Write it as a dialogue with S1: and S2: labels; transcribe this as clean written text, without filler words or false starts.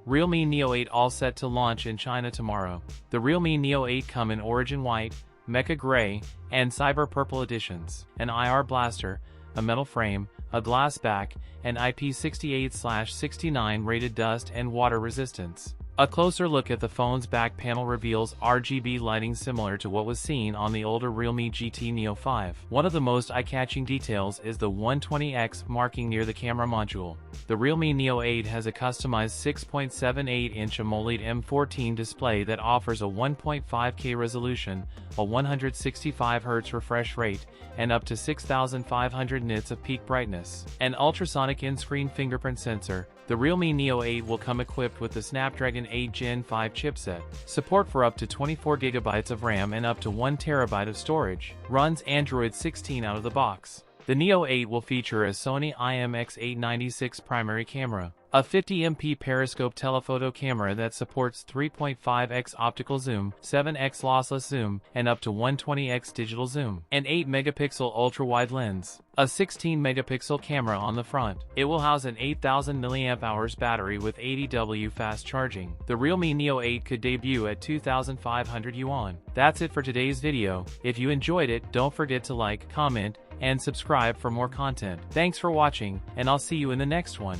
S1: Realme Neo 8 all set to launch in China tomorrow. The Realme Neo 8 come in Origin White, Mecha Gray, and Cyber Purple editions. An IR blaster, a metal frame, a glass back, and IP68/69 rated dust and water resistance. A closer look at the phone's back panel reveals RGB lighting similar to what was seen on the older Realme GT Neo 5. One of the most eye-catching details is the 120x marking near the camera module. The Realme Neo 8 has a customized 6.78-inch AMOLED M14 display that offers a 1.5K resolution, a 165Hz refresh rate, and up to 6,500 nits of peak brightness. An ultrasonic in-screen fingerprint sensor. The Realme Neo 8 will come equipped with the Snapdragon 8 Gen 5 chipset, support for up to 24GB of RAM and up to 1TB of storage, runs Android 16 out of the box. The Neo 8 will feature a Sony IMX896 primary camera, a 50MP periscope telephoto camera that supports 3.5x optical zoom, 7x lossless zoom, and up to 120x digital zoom, an 8-megapixel ultra-wide lens, a 16-megapixel camera on the front. It will house an 8,000 mAh battery with 80W fast charging. The Realme Neo 8 could debut at 2,500 yuan. That's it for today's video. If you enjoyed it, don't forget to like, comment, and subscribe for more content. Thanks for watching, and I'll see you in the next one.